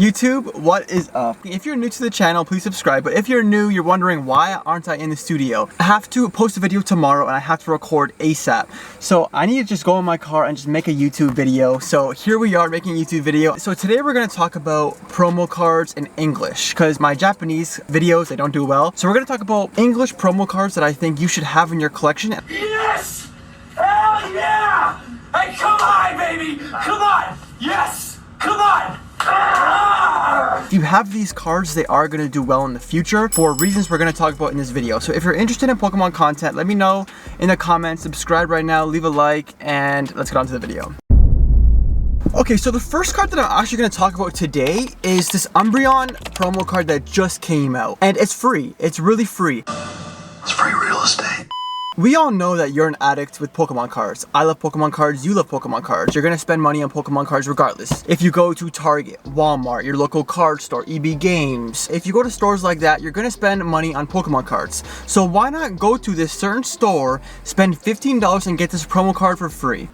YouTube, what is up? If you're new to the channel, please subscribe. But if you're new, you're wondering why aren't I in the studio? I have to post a video tomorrow and I have to record ASAP. So I need to just go in my car and just make a YouTube video. So here we are making a YouTube video. So today we're gonna talk about promo cards in English because my Japanese videos, they don't do well. So we're gonna talk about English promo cards that I think you should have in your collection. Yes! Hell yeah! Hey, come on, baby! Come on! Yes! Come on! If you have these cards, they are going to do well in the future for reasons we're going to talk about in this video. So if you're interested in Pokemon content, let me know in the comments, subscribe right now, leave a like, and let's get on to the video. Okay, so the first card that I'm actually going to talk about today is this Umbreon promo card that just came out. And it's free. It's really free. It's free real estate. We all know that you're an addict with Pokemon cards. I love Pokemon cards, you love Pokemon cards. You're gonna spend money on Pokemon cards regardless. If you go to Target, Walmart, your local card store, EB Games, if you go to stores like that, you're gonna spend money on Pokemon cards. So why not go to this certain store, spend $15 and get this promo card for free?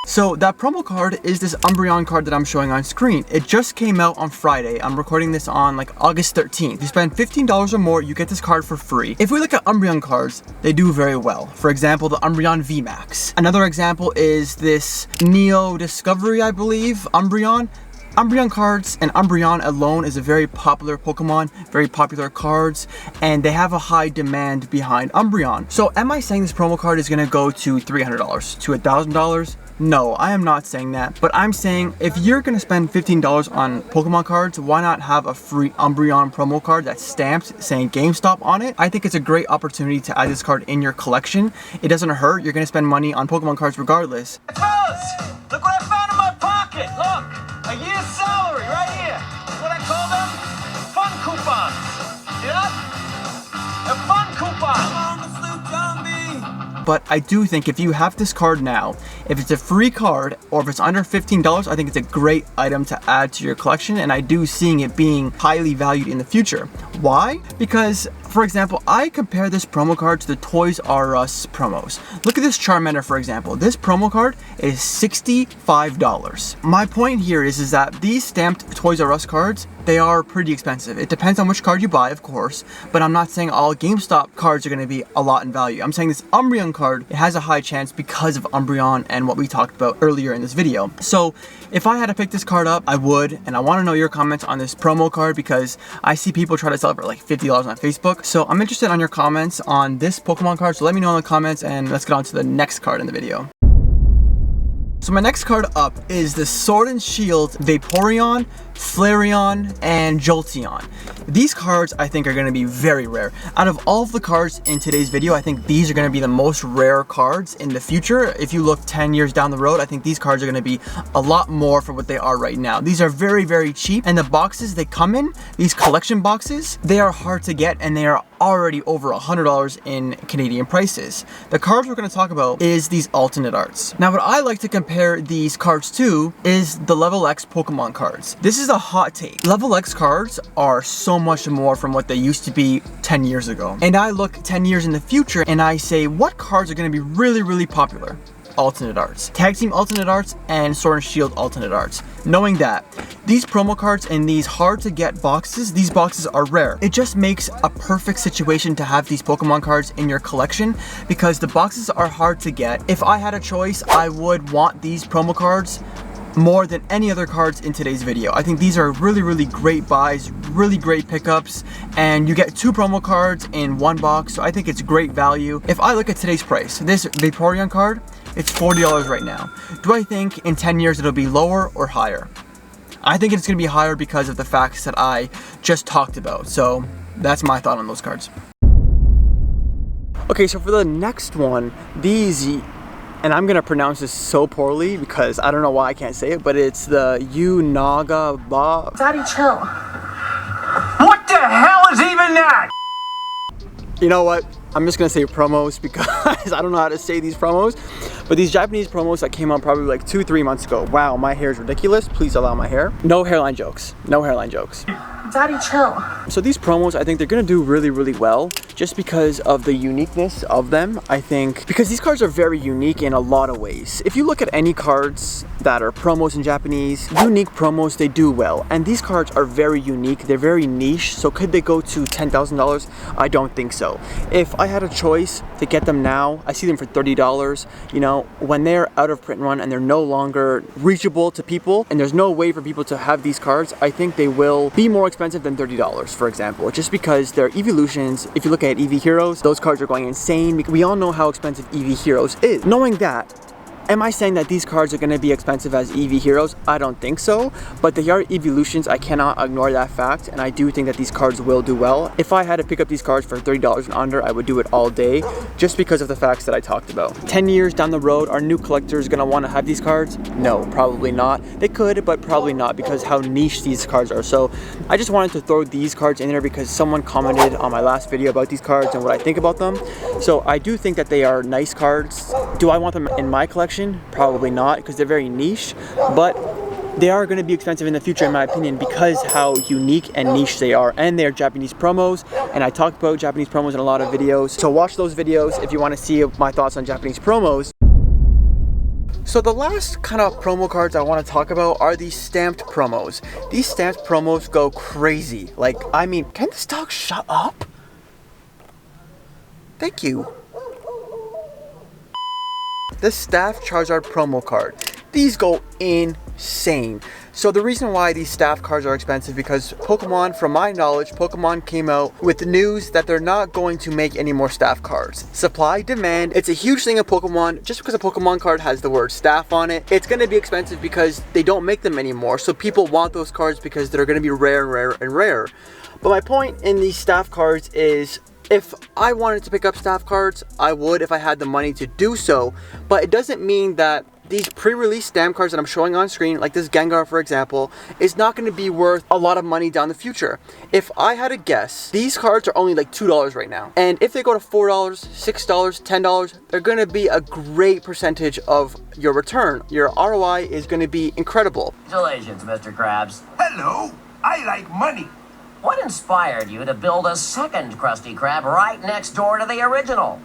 So that promo card is this Umbreon card that I'm showing on screen. It just came out on Friday. I'm recording this on like August 13th. If you spend $15 or more, you get this card for free. If we look at Umbreon cards, they do very well. For example, the Umbreon VMAX. Another example is this Neo Discovery, I believe, Umbreon. Umbreon cards and Umbreon alone is a very popular Pokemon, very popular cards, and they have a high demand behind Umbreon. So am I saying this promo card is gonna go to $300, to $1,000? No, I am not saying that, but I'm saying if you're gonna spend $15 on Pokemon cards, why not have a free Umbreon promo card that's stamped saying GameStop on it? I think it's a great opportunity to add this card in your collection. It doesn't hurt, you're gonna spend money on Pokemon cards regardless. Fellas, look what I found in my pocket. Look, a year's salary right here. What I call them? Fun coupons. Yeah? A fun coupon. But I do think if you have this card now, if it's a free card or if it's under $15, I think it's a great item to add to your collection, and I do seeing it being highly valued in the future. Why? Because, for example, I compare this promo card to the Toys R Us promos. Look at this Charmander, for example. This promo card is $65. My point here is that these stamped Toys R Us cards, they are pretty expensive. It depends on which card you buy, of course, but I'm not saying all GameStop cards are going to be a lot in value. I'm saying this Umbreon card, it has a high chance because of Umbreon and what we talked about earlier in this video. So if I had to pick this card up, I would, and I want to know your comments on this promo card because I see people try to sell it for like $50 on Facebook. So I'm interested on your comments on this Pokemon card, so let me know in the comments and let's get on to the next card in the video. So my next card up is the Sword and Shield Vaporeon, Flareon, and Jolteon. These cards I think are going to be very rare. Out of all of the cards in today's video, I think these are going to be the most rare cards in the future. If you look 10 years down the road, I think these cards are going to be a lot more for what they are right now. These are very, very cheap, and the boxes they come in, these collection boxes, they are hard to get and they are already over $100 in Canadian prices. The cards we're going to talk about is these alternate arts. Now what I like to compare these cards to is the Level X Pokemon cards. This is a hot take. Level X cards are so much more from what they used to be 10 years ago. And I look 10 years in the future and I say, what cards are going to be really, really popular? Alternate arts. Tag Team alternate arts and Sword and Shield alternate arts. Knowing that these promo cards in these hard to get boxes, these boxes are rare. It just makes a perfect situation to have these Pokemon cards in your collection because the boxes are hard to get. If I had a choice, I would want these promo cards more than any other cards in today's video. I think these are really, really great buys, really great pickups, and you get 2 promo cards in one box, so I think it's great value. If I look at today's price, this Vaporeon card, it's $40 right now. Do I think in 10 years it'll be lower or higher? I think it's going to be higher because of the facts that I just talked about. So that's my thought on those cards. Okay, so for the next one, these, and I'm going to pronounce this so poorly because I don't know why I can't say it, but it's the Unaga Ba. Daddy, chill. What the hell is even that? You know what? I'm just gonna say promos because I don't know how to say these promos, but these Japanese promos that came out probably like 2-3 months ago. Wow, my hair is ridiculous. Please allow my hair. No hairline jokes. No hairline jokes. Daddy, chill. So these promos, I think they're gonna do really, really well just because of the uniqueness of them. I think because these cards are very unique in a lot of ways. If you look at any cards that are promos in Japanese, unique promos, they do well. And these cards are very unique, they're very niche, so could they go to $10,000? I don't think so. If I had a choice to get them now, I see them for $30. You know, when they're out of print run and they're no longer reachable to people, and there's no way for people to have these cards, I think they will be more expensive than $30, for example, just because they're evolutions. If you look at EV Heroes, those cards are going insane. We all know how expensive EV Heroes is. Knowing that, am I saying that these cards are going to be expensive as EV Heroes? I don't think so, but they are evolutions. I cannot ignore that fact, and I do think that these cards will do well. If I had to pick up these cards for $30 and under, I would do it all day, just because of the facts that I talked about. 10 years down the road, are new collectors going to want to have these cards? No, probably not. They could, but probably not, because how niche these cards are. So I just wanted to throw these cards in there because someone commented on my last video about these cards and what I think about them. So I do think that they are nice cards. Do I want them in my collection? Probably not, because they're very niche, but they are going to be expensive in the future, in my opinion, because how unique and niche they are, and they're Japanese promos, and I talked about Japanese promos in a lot of videos, so watch those videos if you want to see my thoughts on Japanese promos. So the last kind of promo cards I want to talk about are these stamped promos. These stamped promos go crazy. Like, I mean, can this dog shut up? Thank you. The Staff Charizard promo card. These go insane. So the reason why these staff cards are expensive, because Pokemon, from my knowledge, Pokemon came out with the news that they're not going to make any more staff cards. Supply, demand, it's a huge thing in Pokemon. Just because a Pokemon card has the word staff on it, it's going to be expensive because they don't make them anymore. So people want those cards because they're going to be rare and rare and rare. But my point in these staff cards is, if I wanted to pick up staff cards, I would if I had the money to do so, but it doesn't mean that these pre-release stamp cards that I'm showing on screen, like this Gengar for example, is not going to be worth a lot of money down the future. If I had to guess, these cards are only like $2 right now, and if they go to $4, $6, $10, they're going to be a great percentage of your return. Your ROI is going to be incredible. Congratulations, Mr. Krabs. Hello, I like money. What inspired you to build a second Krusty Krab right next door to the original?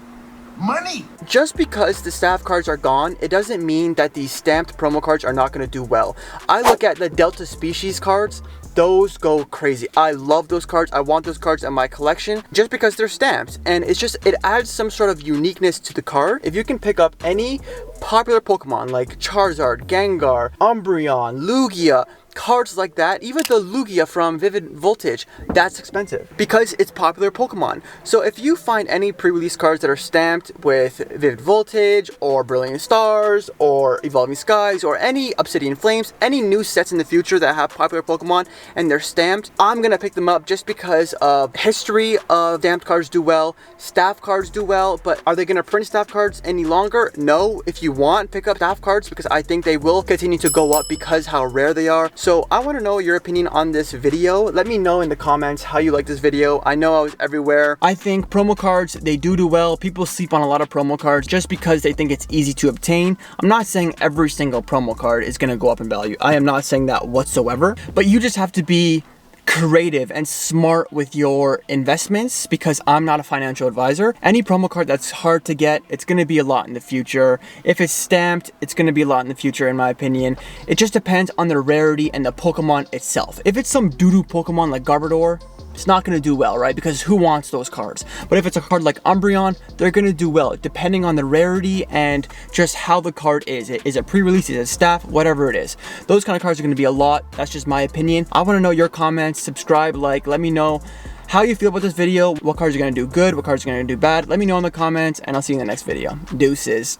Money. Just because the staff cards are gone, it doesn't mean that these stamped promo cards are not going to do well. I look at the Delta Species cards, those go crazy. I love those cards. I want those cards in my collection just because they're stamped, and it's just, it adds some sort of uniqueness to the card. If you can pick up any popular Pokemon like Charizard, Gengar, Umbreon, Lugia, cards like that, even the Lugia from Vivid Voltage, that's expensive because it's popular Pokemon. So if you find any pre-release cards that are stamped with Vivid Voltage or Brilliant Stars or Evolving Skies or any Obsidian Flames, any new sets in the future that have popular Pokemon and they're stamped, I'm gonna pick them up just because of history of stamped cards do well, staff cards do well. But are they gonna print staff cards any longer? No. If you want, pick up staff cards because I think they will continue to go up because how rare they are. So I want to know your opinion on this video. Let me know in the comments how you like this video. I know I was everywhere. I think promo cards, they do well. People sleep on a lot of promo cards just because they think it's easy to obtain. I'm not saying every single promo card is going to go up in value. I am not saying that whatsoever. But you just have to be creative and smart with your investments, because I'm not a financial advisor. Any promo card that's hard to get, it's going to be a lot in the future. If it's stamped, it's going to be a lot in the future, in my opinion. It just depends on the rarity and the Pokemon itself. If it's some doo-doo Pokemon like Garbodor, it's not going to do well, right? Because who wants those cards? But if it's a card like Umbreon, they're going to do well, depending on the rarity and just how the card is. Is it pre-release? Is it staff? Whatever it is. Those kind of cards are going to be a lot. That's just my opinion. I want to know your comments. Subscribe, like, let me know how you feel about this video. What cards are going to do good? What cards are going to do bad? Let me know in the comments, and I'll see you in the next video. Deuces.